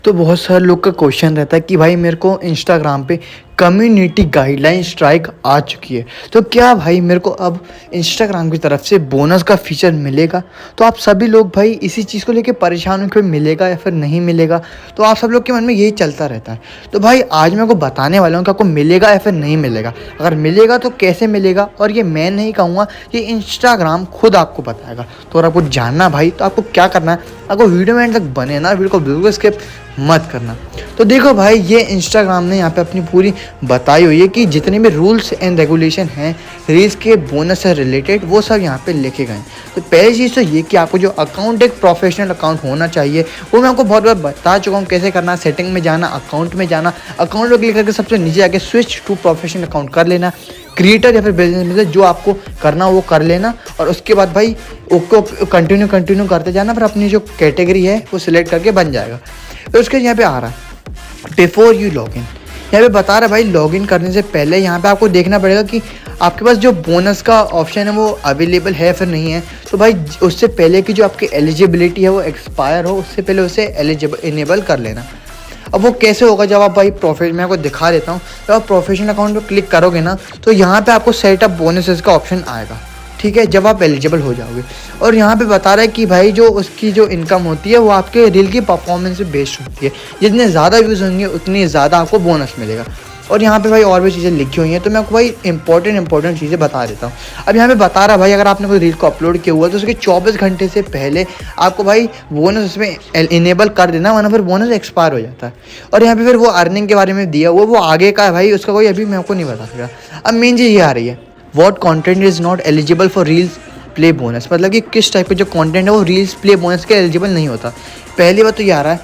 तो बहुत सारे लोग का क्वेश्चन रहता है कि भाई मेरे को इंस्टाग्राम पे कम्युनिटी गाइडलाइन स्ट्राइक आ चुकी है, तो क्या भाई मेरे को अब इंस्टाग्राम की तरफ से बोनस का फीचर मिलेगा। तो आप सभी लोग भाई इसी चीज़ को लेके परेशान हो कि मिलेगा या फिर नहीं मिलेगा। तो आप सब लोग के मन में यही चलता रहता है। तो भाई आज मैं आपको बताने वाला हूँ कि आपको मिलेगा या फिर नहीं मिलेगा। अगर मिलेगा तो कैसे मिलेगा, और ये मैं नहीं कहूँगा, ये इंस्टाग्राम खुद आपको बताएगा। तो अगर आपको जानना भाई तो आपको क्या करना है, आपको वीडियो में एंड तक बने ना, वीडियो को बिल्कुल स्किप मत करना। तो देखो भाई, ये इंस्टाग्राम ने यहाँ पे अपनी पूरी बताई हुई है कि जितने भी रूल्स एंड रेगुलेशन हैं रील्स के बोनस से रिलेटेड, वो सब यहाँ पे लिखे गए हैं। तो पहली चीज़ तो ये कि आपको जो अकाउंट एक प्रोफेशनल अकाउंट होना चाहिए, वो मैं आपको बहुत बार बता चुका हूँ कैसे करना। सेटिंग में जाना, अकाउंट में जाना, अकाउंट में क्लिक करके सबसे नीचे आके स्विच टू प्रोफेशनल अकाउंट कर लेना। क्रिएटर या फिर बिजनेस में से जो आपको करना वो कर लेना, और उसके बाद भाई उसको कंटिन्यू करते जाना। फिर अपनी जो कैटेगरी है वो सिलेक्ट करके बन जाएगा। तो उसके यहाँ पे आ रहा है बिफोर यू लॉग इन, यहाँ पे बता रहा है भाई लॉगिन करने से पहले यहाँ पे आपको देखना पड़ेगा कि आपके पास जो बोनस का ऑप्शन है वो अवेलेबल है फिर नहीं है। तो भाई उससे पहले की जो आपकी एलिजिबिलिटी है वो एक्सपायर हो, उससे पहले उसे इनेबल कर लेना। अब वो कैसे होगा, जब आप भाई मैं आपको दिखा देता हूँ। जब आप प्रोफेशनल अकाउंट पर क्लिक करोगे ना, तो यहाँ पर आपको सेटअप बोनसेस का ऑप्शन आएगा, ठीक है, जब आप एलिजिबल हो जाओगे। और यहाँ पे बता रहा है कि भाई जो उसकी जो इनकम होती है वो आपके रील की परफॉर्मेंस पे बेस्ड होती है। जितने ज़्यादा व्यूज़ होंगे उतनी ज़्यादा आपको बोनस मिलेगा। और यहाँ पे भाई और भी चीज़ें लिखी हुई हैं, तो मैं आपको भाई इंपॉर्टेंट चीज़ें बता देता हूँ। अब यहाँ पे बता रहा है भाई, अगर आपने कोई रील को अपलोड किया हुआ है तो उसके 24 घंटे से पहले आपको भाई बोनस उसमें इनेबल कर देना, वरना फिर बोनस एक्सपायर हो जाता है। और यहाँ पे फिर वो अर्निंग के बारे में दिया हुआ, वो आगे का है भाई, उसका कोई अभी मेरे को नहीं बता सका। अब मेन चीज़ ये आ रही है, what content is not eligible for reels play bonus, मतलब कि किस टाइप का जो कंटेंट है वो रील्स प्ले बोनस के एलिजिबल नहीं होता। पहली बात तो ये आ रहा है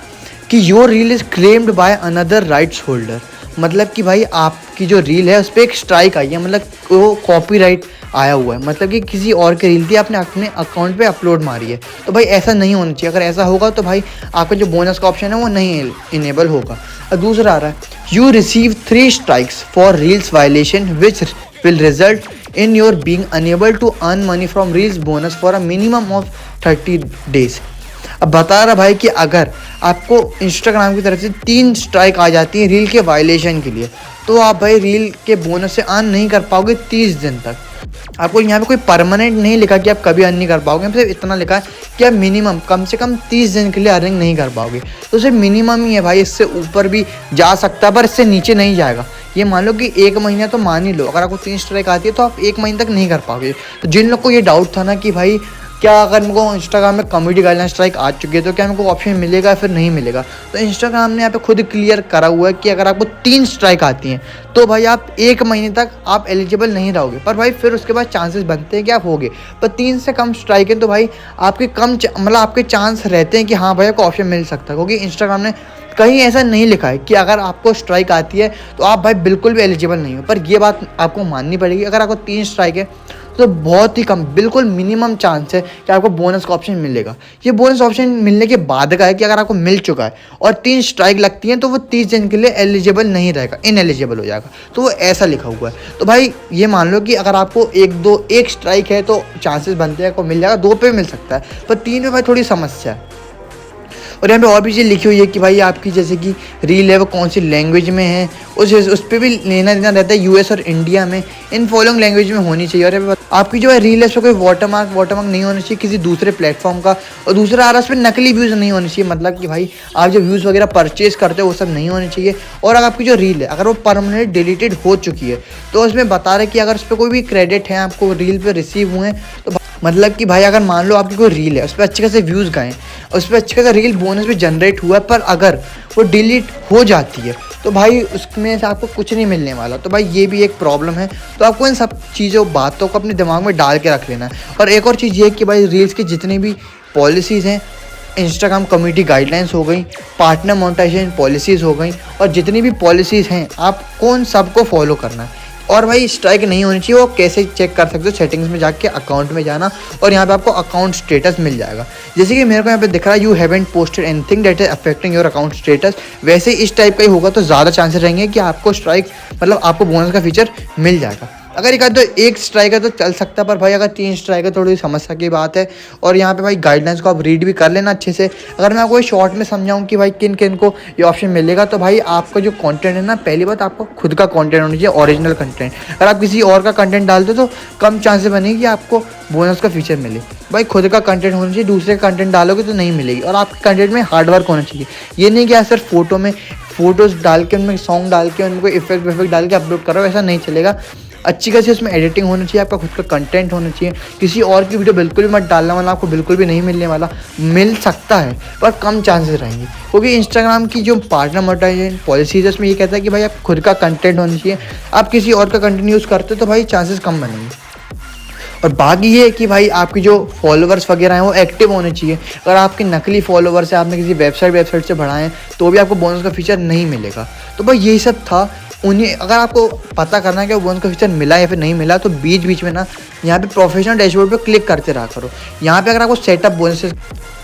कि your reel is claimed by another rights holder, मतलब कि भाई आपकी जो रील है उस पर एक स्ट्राइक आई है, मतलब वो कॉपीराइट आया हुआ है, मतलब कि किसी और की रील थी, आपने अपने अकाउंट पे अपलोड मारी है। तो भाई ऐसा नहीं होना चाहिए। अगर ऐसा होगा तो भाई आपका जो बोनस का ऑप्शन है वो नहीं इनेबल होगा। और दूसरा आ रहा है, you receive 3 strikes for reels violation which will result in your being unable to earn money from reels bonus for a minimum of 30 days। अब बता रहा भाई कि अगर आपको इंस्टाग्राम की तरफ से 3 स्ट्राइक आ जाती है रील के वायलेशन के लिए, तो आप भाई रील के बोनस से अर्न नहीं कर पाओगे 30 दिन तक। आपको यहाँ पे कोई परमानेंट नहीं लिखा कि आप कभी अर्न नहीं कर पाओगे, सिर्फ इतना लिखा है कि आप मिनिमम कम से कम 30 दिन के लिए अर्निंग नहीं कर पाओगे। तो सिर्फ मिनिमम ही है भाई, इससे ऊपर भी जा सकता है पर इससे नीचे नहीं जाएगा। ये मान लो कि 1 महीना तो मान ही लो, अगर आपको 3 स्ट्राइक आती है तो आप 1 महीने तक नहीं कर पाओगे। तो जिन लोग को ये डाउट था ना कि भाई क्या अगर मेरे को इंस्टाग्राम में कम्युनिटी गाइडलाइन स्ट्राइक आ चुकी है तो क्या मेरे को ऑप्शन मिलेगा या फिर नहीं मिलेगा, तो इंस्टाग्राम ने यहाँ पे खुद क्लियर करा हुआ है कि अगर आपको 3 स्ट्राइक आती हैं तो भाई आप 1 महीने तक आप एलिजिबल नहीं रहोगे। पर भाई फिर उसके बाद चांसेस बनते हैं कि आप होगे। पर 3 से कम स्ट्राइक है तो भाई आपके मतलब आपके चांस रहते हैं कि हाँ भाई आपको ऑप्शन मिल सकता है, क्योंकि इंस्टाग्राम ने कहीं ऐसा नहीं लिखा है कि अगर आपको स्ट्राइक आती है तो आप भाई बिल्कुल भी एलिजिबल नहीं हो। पर ये बात आपको माननी पड़ेगी, अगर आपको 3 स्ट्राइक है तो बहुत ही कम, बिल्कुल मिनिमम चांस है कि आपको बोनस का ऑप्शन मिलेगा। ये बोनस ऑप्शन मिलने के बाद का है कि अगर आपको मिल चुका है और 3 स्ट्राइक लगती हैं तो वो 30 दिन के लिए एलिजिबल नहीं रहेगा, इनएलिजिबल हो जाएगा। तो वो ऐसा लिखा हुआ है। तो भाई ये मान लो कि अगर आपको 1 स्ट्राइक है तो चांसेस बनते हैं आपको मिल जाएगा, 2 पे मिल सकता है, पर 3 पे भाई थोड़ी समस्या है। और यहाँ पे और भी चीज़ लिखी हुई है कि भाई आपकी जैसे कि रील है वो कौन सी लैंग्वेज में है, उस पर भी लेना देना रहता है। यूएस और इंडिया में इन फॉलोइंग लैंग्वेज में होनी चाहिए। और आपकी जो है रील है उस पर कोई वाटरमार्क नहीं होना चाहिए किसी दूसरे प्लेटफॉर्म का। और दूसरा आ रहा है उस पर नकली व्यूज़ नहीं होने चाहिए, मतलब कि भाई आप जो व्यूज़ वगैरह परचेज करते हो वो सब नहीं होने चाहिए। और अगर आपकी जो रील है अगर वो परमानेंट डिलीटेड हो चुकी है तो उसमें बता रहे कि अगर उस पर कोई भी क्रेडिट है आपको रील पर रिसीव हुए हैं, तो मतलब कि भाई अगर मान लो आपकी कोई रील है उस पर अच्छे खासे व्यूज़ गए, उस पर अच्छे खासा रील बोनस भी जनरेट हुआ है, पर अगर वो डिलीट हो जाती है तो भाई उसमें से आपको कुछ नहीं मिलने वाला। तो भाई ये भी एक प्रॉब्लम है। तो आपको इन सब चीज़ों बातों को अपने दिमाग में डाल के रख लेना है। और एक और चीज़ ये है कि भाई रील्स की जितनी भी पॉलिसीज़ हैं, इंस्टाग्राम कम्युनिटी गाइडलाइंस हो गई, पार्टनर मोनेटाइजेशन पॉलिसीज़ हो गई, और जितनी भी पॉलिसीज़ हैं आपको उन सबको फॉलो करना है। और भाई स्ट्राइक नहीं होनी चाहिए, वो कैसे चेक कर सकते हो, सेटिंग्स में जाके अकाउंट में जाना और यहाँ पे आपको अकाउंट स्टेटस मिल जाएगा। जैसे कि मेरे को यहाँ पे दिख रहा है you haven't posted anything that is affecting your account status, वैसे इस टाइप का ही होगा तो ज़्यादा चांसेस रहेंगे कि आपको स्ट्राइक मतलब आपको बोनस का फीचर मिल जाएगा। अगर एक आध एक स्ट्राइक है तो चल सकता है, पर भाई अगर 3 स्ट्राइक है थोड़ी समस्या की बात है। और यहाँ पे भाई गाइडलाइंस को आप रीड भी कर लेना अच्छे से। अगर मैं आपको शॉर्ट में समझाऊँ कि भाई किन किन को ये ऑप्शन मिलेगा, तो भाई आपका जो कंटेंट है ना, पहली बात आपको खुद का कंटेंट होना चाहिए, ओरिजिनल कंटेंट। अगर आप किसी और का कंटेंट डालते हो तो कम चांसेस बनेगी कि आपको बोनस का फीचर मिले। भाई खुद का कंटेंट होना चाहिए, दूसरे का कंटेंट डालोगे तो नहीं मिलेगी। और आपके कंटेंट में हार्डवर्क होना चाहिए, ये नहीं कि आप सिर्फ फोटो में फोटोज़ डाल के उनमें सॉन्ग डाल के उनको इफेक्ट विफेक्ट डाल के अपलोड करो, ऐसा नहीं चलेगा। अच्छी खासी उसमें एडिटिंग होनी चाहिए, आपका खुद का कंटेंट होना चाहिए। किसी और की वीडियो बिल्कुल भी मत डालना, वाला आपको बिल्कुल भी नहीं मिलने वाला। मिल सकता है पर कम चांसेस रहेंगे, क्योंकि इंस्टाग्राम की जो पार्टनर मोनेटाइजेशन पॉलिसीज है उसमें ये कहता है कि भाई आप खुद का कंटेंट होना चाहिए। आप किसी और का कंटेंट यूज़ करते हो तो भाई चांसेस कम बनेंगे। और बाकी ये है कि भाई आपकी जो फॉलोअर्स वगैरह हैं वो एक्टिव होने चाहिए। अगर आपके नकली फॉलोअर्स हैं, आपने किसी वेबसाइट से बढ़ाए हैं, तो भी आपको बोनस का फीचर नहीं मिलेगा। तो भाई यही सब था। उन्हें अगर आपको पता करना है कि वो बोनस का फीचर मिला या फिर नहीं मिला, तो बीच बीच में ना यहाँ पे प्रोफेशनल डैशबोर्ड पे क्लिक करते रहा करो। यहाँ पे अगर आपको सेटअप बोनसेस,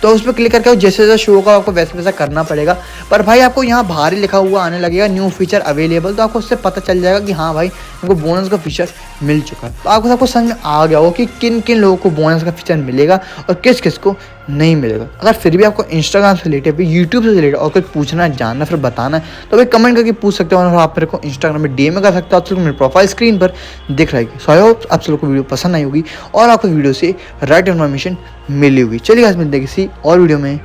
तो उस पर क्लिक करके जैसे जैसे शो का आपको वैसे वैसा करना पड़ेगा। पर भाई आपको यहाँ बाहर ही लिखा हुआ आने लगेगा न्यू फीचर अवेलेबल, तो आपको उससे पता चल जाएगा कि हाँ भाई उनको बोनस का फीचर मिल चुका है। तो आपको सबको समझ में आ गया हो कि किन किन लोगों को बोनस का फीचर मिलेगा और किस किस को नहीं मिलेगा। अगर फिर भी आपको इंस्टाग्राम से रिलेटेड, यूट्यूब से रिलेटेड और कुछ पूछना है, जानना, फिर बताना है, तो भाई कमेंट करके पूछ सकते हो। और आप मेरे को इंस्टाग्राम में डीएम कर सकते हो। आप लोग मेरे प्रोफाइल स्क्रीन पर दिख रहेगी। सो आई होप आप लोग को वीडियो पसंद आई होगी और आपको वीडियो से राइट इन्फॉर्मेशन मिली होगी। चलिए आज मिलते हैं किसी और वीडियो में।